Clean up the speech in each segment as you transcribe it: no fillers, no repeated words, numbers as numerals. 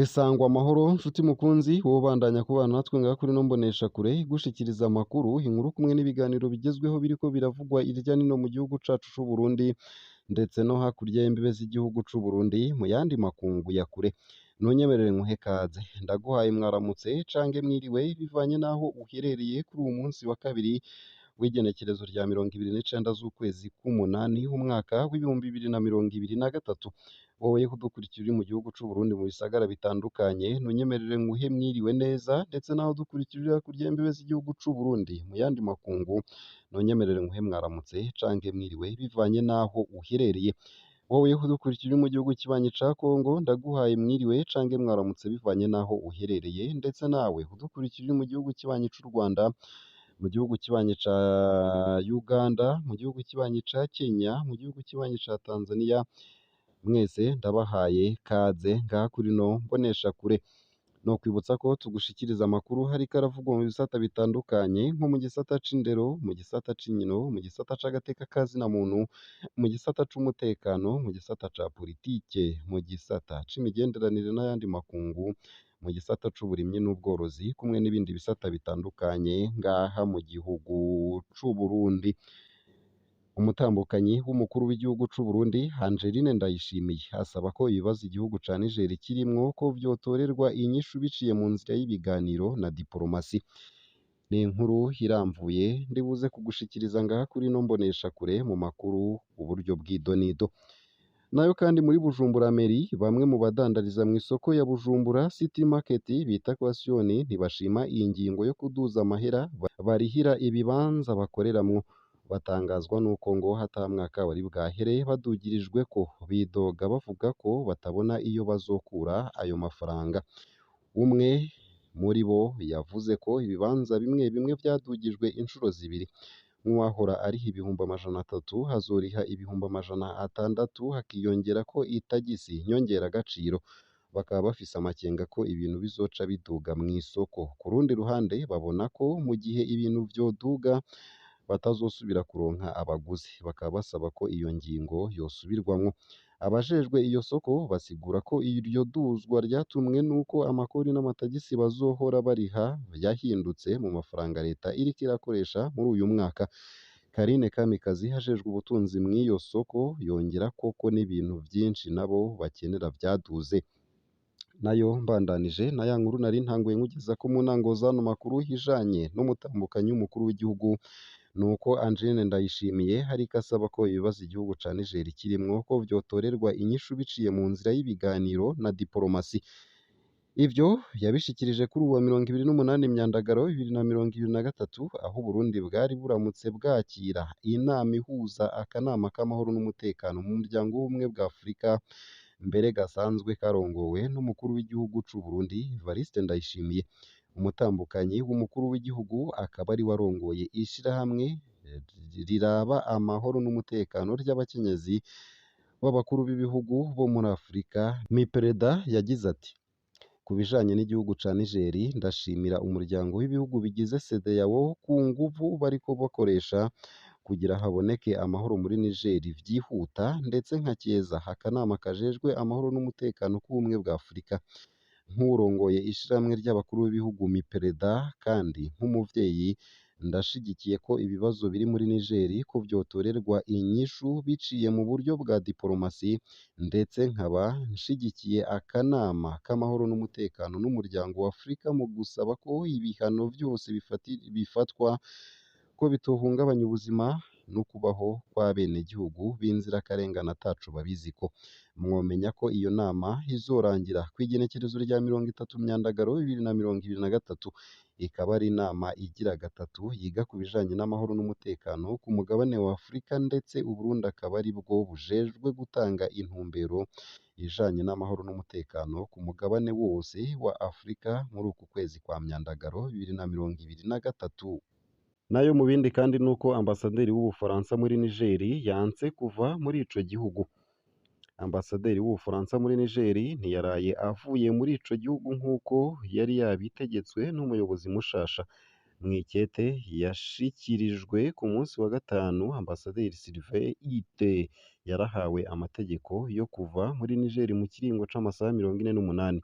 Sangwa amahoro nshuti mukunzi wowe ubandanya kubana natwe ngaha kuri ino mboneshakure igushikiriza amakuru, inkuru kumwe n'ibiganiro bigezweho biriko biravugwa irya nino mu gihugu cacu c'Uburundi ndetse no hakurya y'imbibe z'igihugu c'Uburundi mu yandi makungu ya kure. Ntunyemerere nkuhe kaze, ndaguhaye mwaramutse cange mwiriwe bivanye n'aho uherereye kuri uwu munsi wa kabiri w'igenekerezo rya 29 z'ukwezi k'umunani umwaka w'ibihumbi 2023. Wowe kudukurikira uri mu gihugu c'Uburundi mu bisagara bitandukanye, ntunyemerere nkuhe mwiriwe neza ndetse naho dukurikirira hakurya y'imbibe z'igihugu c'Uburundi mu yandi makungu, ntunyemerere nkuhe mwaramutse cange mwiriwe bivanye n'aho uherereye. Wowe kudukurikira uri mu gihugu kibanyi ca Kongo, ndaguhaye mwiriwe cange mwaramutse bivanye n'aho uherereye, ndetse nawe udukurikira uri mu gihugu kibanyi c'u Rwanda, mu gihugu kibanyi ca Uganda, mu gihugu kibanyi ca Kenya, mu gihugu kibanyi ca Tanzania, mwese ndabahaye kaze ngaha kuri ino mboneshakure. Nokwibutsa ko tugushikiriza amakuru hariko aravugwa mu bisata bitandukanye nko mu gisata c'indero, mu gisata c'inkino, mu gisata c'agateka ka zina muntu, mu gisata c'umutekano, mu gisata ca politike, mu gisata c'imigenderanire n'ayandi makungu, mu gisata c'uburimyi n'ubworozi, kumwe n'ibindi bisata bitandukanye ngaha mu gihugu c'Uburundi. Umutambukanyi w'umukuru w'igihugu c'Uburundi Angeline Ndayishimiye asaba ko ibibazo igihugu ca Niger kirimwo ko vyotorerwa inyishu biciye mu nzira y'ibiganiro na diplomasi. Ni inkuru iramvuye ndibuze kugushikiriza ngaha kuri ino mboneshakure mu makuru uburyo bw'idonido. Nayo kandi muri Bujumbura Meri, bamwe mu badandariza mu isoko ya Bujumbura City Market bita Equation ntibashima iyi ngingo yo kuduza amahera barihira ibibanza bakoreramwo. Batangazwa nuko ngo hata mwaka wari bwahere badugirijwe ko, bidoga bavuga ko batabona iyo bazokura ayo mafaranga. Umwe muri bo yavuze ko ibibanza bimwe bimwe vyadugijwe inshuro zibiri. Nk'uwahora ariha ibihumbi 300 hazoriha ibihumbi 600, hakiyongera ko itagisi nyongeragaciro. Bakaba bafise amakenga ko ibintu bizoca biduga mw'isoko. Ku rundi ruhande babona ko mu gihe ibintu vyoduga batazosubira kuronka abaguzi, bakaba basaba ko iyo ngingo yosubirwamwo. Abajejwe iyo soko basigura ko iryo duzwa ryatumwe nuko amakori n'amatagisi bazohora bariha vyahindutse mu mafaranga leta iriko irakoresha muri uyu mwaka. Karine Kamikazi hajejwe ubutunzi mw'iyo soko yongera ko n'ibintu vyinshi nabo bakenera vyaduze. Nayo mbandanije na ya nkuru nari ntanguye nkugeza ko mu ntango zano makuru hijanye n'umutambukanyi w'umukuru w'igihugu, nuko Angeline Ndayishimiye hariko asaba ko ibibazo igihugu ca Niger kirimwo ko vyotorerwa inyishu biciye mu nzira y'ibiganiro na diplomasi. Ivyo yabishikirije kuri uwa 28 Myandagaro 2023, aho Uburundi bwari buramutse bwakira inama ihuza akanama k'amahoro n'umutekano mu muryango w'ubumwe bwa Afurika, mbere gasanzwe karongowe n'umukuru w'igihugu c'Uburundi Evariste Ndayishimiye. Umutambukanyi w'umukuru w'igihugu akaba ari warongoye ishirahamwe riraba amahoro n'umutekano ry'abakenyezi b'abakuru b'ibihugu bo muri Afurika MIPREDA, yagize ati: ku bijanye n'igihugu ca Niger, ndashimira umuryango w'ibihugu bigize CEDEAO ku nguvu bariko bakoresha kugira haboneke amahoro muri Niger vyihuta, ndetse nkakeza akanama kajejwe amahoro n'umutekano k'ubumwe bwa Afurika. Nk'urongoye ishirahamwe ry'abakuru b'ibihugu MIPREDA kandi nk'umuvyeyi, ndashigikiye ko ibibazo biri muri Niger ko vyotorerwa inyishu biciye mu buryo bwa diplomasi, ndetse nkaba nshigikiye akanama k'amahoro n'umutekano n'umuryango wa Afurika mu gusaba ko ibihano vyose bifatwa ko bitohungabanya ubuzima no kubaho kw'abenegihugu b'inzirakarengane ataco babiziko. Mwomenya ko iyo nama izorangira kw'igenekerezo rya 30 Myandagaro 2023, ikaba ari inama igira gatatu yiga ku bijanye n'amahoro n'umutekano ku mugabane wa Afurika, ndetse Uburundi akaba ari bwo bujejwe gutanga intumbero ijanye n'amahoro n'umutekano ku mugabane wose wa Afurika muri uku kwezi kwa Myandagaro 2023. Nayo mu bindi kandi nuko ambasaderi w'Ubufaransa muri Niger yanse kuva muri ico gihugu. Ambasaderi w'Ubufaransa muri Niger ntiyaraye avuye muri ico gihugu nk'uko yari yabitegetswe n'umuyobozi mushasha. Mw'ikete yashikirijwe ku munsi wa gatanu, Ambasaderi Sylvain Ite yarahawe amategeko yo kuva muri Niger mu kiringo c'amasaha 48.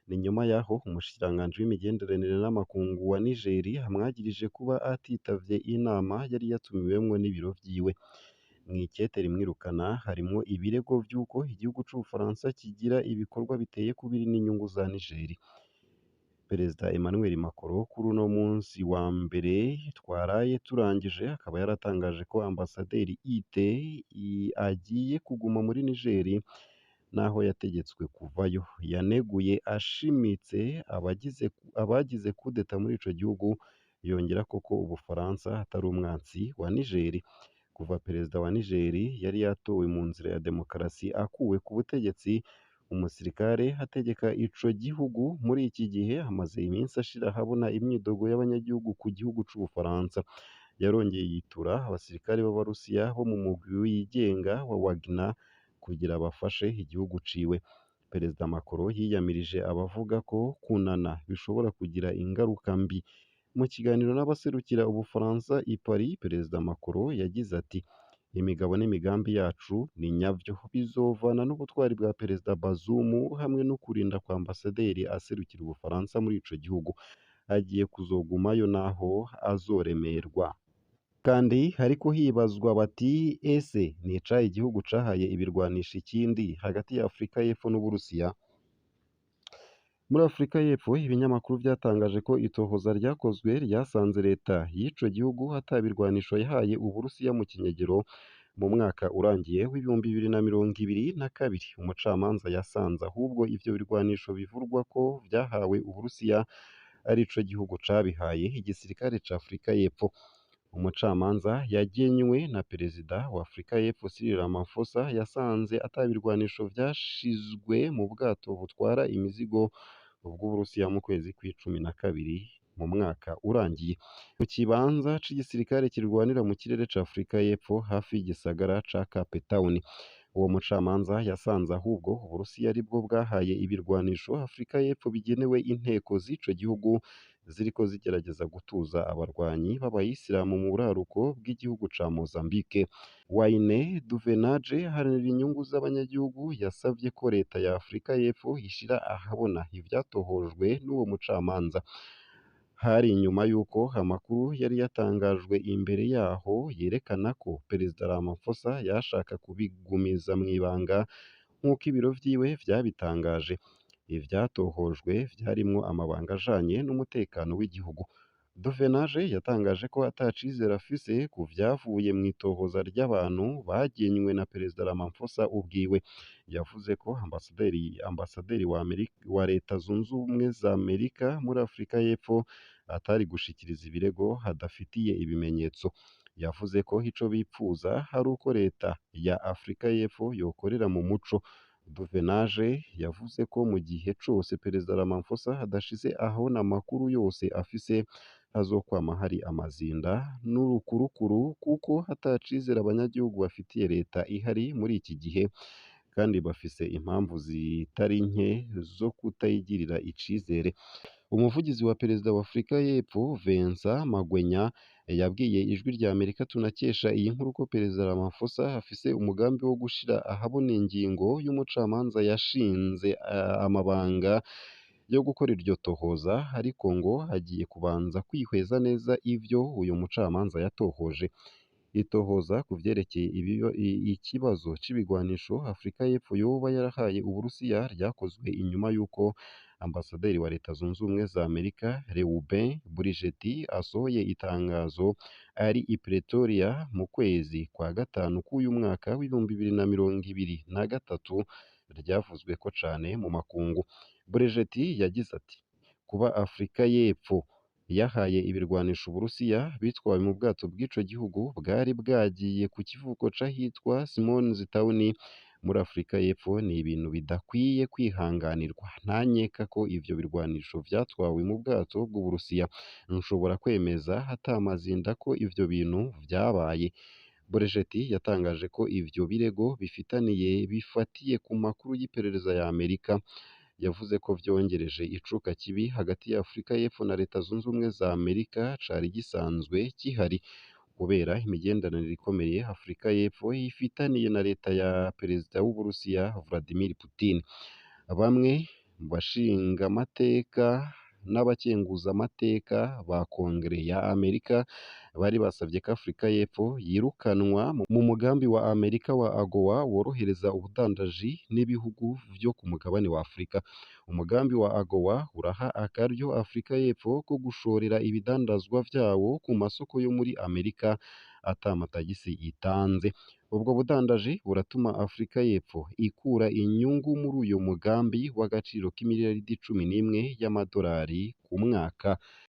Ni nyuma y'aho umushikiranganji w'imigenderanire n'amakungu wa Niger amwagirije kuba atitavye inama yari yatumiwemwo n'ibiro vyiwe. Mw'ikete rimwirukana harimwo ibirego vy'uko igihugu c'Ubufaransa kigira ibikorwa biteye kubiri n'inyungu za Niger. Perezida Emmanuel Macron kuri uno munsi wa mbere twaraye turangije akaba yaratangaje ko ambasaderi Ite agiye kuguma muri Niger naho yategetswe kuvayo. Yaneguye ashimitse abagize kudeta muri ico gihugu, yongera ko Ubufaransa atari umwansi wa Niger. Kuva perezida wa Niger yari yatowe mu nzira ya demokarasi akuwe ku butegetsi, umusirikare ategeka ico gihugu muri iki gihe hamaze iminsi ashira ahabona imyidogo y'abanyagihugu ku gihugu c'Ubufaransa. Yarongeye yitura abasirikare b'Abarusiya bo mu mugwi wigenga wa Wagner kugira bafashe igihugu ciwe. Perezida Macron yiyamirije abavuga ko kunana bishobora kugira ingaruka mbi. Mu kiganiro n'abaserukira Ubufaransa i Paris, Perezida Macron yagize ati: imigabo n'imigambi yacu ni nyavyo, bizovana n'ubutwari bwa Perezida Bazoum hamwe no kurinda kwa ambasaderi aserukira Ubufaransa muri ico gihugu. Agiye kuzogumayo naho azoremerwa. Kandi hariko hibazwa bati ese ni icahe igihugu cahaye ibirwanisha ikindi hagati ya Afurika y'Epfo n'Uburusiya? Muri Afurika y'Epfo ibinyamakuru vyatangaje ko itohoza ryakozwe ryasanze leta y'ico gihugu ata birwanisho yahaye Uburusiya mu kinyegero. Mu mwaka urangiye w'ibihumbi 2022, umucamanza yasanze ahubwo ivyo birwanisho bivurwa ko vyahawe Uburusiya ari ico gihugu cabihaye igisirikare ca Afurika y'Epfo. Umucamanza yagenywe na perezida wa Afurika y'Epfo Cyril Ramaphosa yasanze ata birwanisho vyashizwe mu bwato butwara imizigo bw'Uburusiya mu kwezi kw'icumi na kabiri mu mwaka urangiye, mu kibanza c'igisirikare kirwanira mu kirere ca Afurika y'Epfo hafi y'igisagara ca Cape Town. Uwo mucamanza yasanze ahubwo Uburusiya aribwo bwahaye ibirwanisho Afurika y'Epfo bigenewe inteko z'ico gihugu ziriko zigerageza gutuza abarwanyi b'abayisilamu mu buraruko bw'igihugu ca Mozambique. Wayne Duvenage aharanira inyungu z'abanyagihugu yasavye ko leta ya Afurika y'Epfo ishira ahabona ivyatohojwe n'uwo mucamanza. Hari inyuma y'uko amakuru yari yatangajwe imbere yaho yerekana ko Perezida Ramaphosa yashaka kubigumiza mw'ibanga nk'uko ibiro vyiwe vyabitangaje. Ivyatohojwe vyarimwo amabanga ajanye n'umutekano w'igihugu. Duvenage yatangaje ko ata cizere afise ku vyavuye mw'itohoza ry'abantu bagenywe na Perezida Ramaphosa ubwiwe. Yavuze ko ambasaderi wa Leta Zunze Ubumwe za Amerika muri Afurika y'Epfo atari gushikiriza ibirego hadafitiye ibimenyetso. Yavuze ko ico bipfuza ari uko leta ya Afurika y'Epfo yokorera mu muco. Duvenage yavuze ko mu gihe cose Perezida Ramaphosa adashize ahabona amakuru yose afise, hazokwama hari amazinda n'urukurukuru kuko ata cizere abanyagihugu bafitiye leta ihari muri iki gihe, kandi bafise impamvu zitari nke zo kutayigirira icizere. Umuvugizi wa Perezida wa Afurika y'Epfo Vincent Magwenya yabwiye Ijwi rya Amerika tunakesha iyi nkuru ko Perezida Ramaphosa afise umugambi wo gushira ahabona ingingo y'umucamanza yashinze amabanga yo gukora iryo tohoza, ariko ngo agiye kubanza kwihweza neza ivyo uyu mucamanza yatohoje. Itohoza ku vyerekeye ikibazo c'ibigwanisho Afurika y'Epfo yoba yarahaye Uburusiya ryakozwe inyuma y'uko ambasaderi wa Leta Zunze Ubumwe za Amerika Reuben Burigeti asohoye itangazo ari i Pretoria mu kwezi kwa gatanu k'uyu mwaka w'ibihumbi 2023 ryavuzweko cane mu makungu. Burigeti yagize ati: kuba Afurika y'Epfo yahaye ibirwanisho Uburusiya bitwawe mu bwato bw'ico gihugu bwari bwagiye ku kivuko c'ahitwa Simon's Town muri Afurika y'Epfo ni ibintu bidakwiye kwihanganirwa. Ntanyeka ko ivyo birwanisho vyatwawe mu bwato bw'Uburusiya. Nshobora kwemeza ata mazinda ko ivyo bintu vyabaye. Burigeti yatangaje ko ivyo birego bifatiye ku makuru y'iperereza ya Amerika. Yavuze ko vyongereje icuka kibi hagati ya Afurika y'Epfo na Leta Zunze Ubumwe za Amerika cari gisanzwe gihari kubera imigenderanire ikomeye Afurika y'Epfo ifitaniye na leta ya Perezida w'Uburusiya Vladimir Putin. Bamwe bashingamateka n'abakenguzamateka ba Kongere ya Amerika bari basavye ko Afurika y'Epfo yirukanwa mu mugambi wa Amerika wa AGOA worohereza ubudandaji n'ibihugu vyo ku mugabane wa Afurika. Umugambi wa AGOA uraha akaryo Afurika y'Epfo ko gushorera ibidandazwa vyawo ku masoko yo muri Amerika ata matagisi itanze. Ubwo budandaji buratuma Afurika y'Epfo ikura inyungu muri uyo mugambi w'agaciro k'imiliyaridi 11 y'amadolari ku mwaka.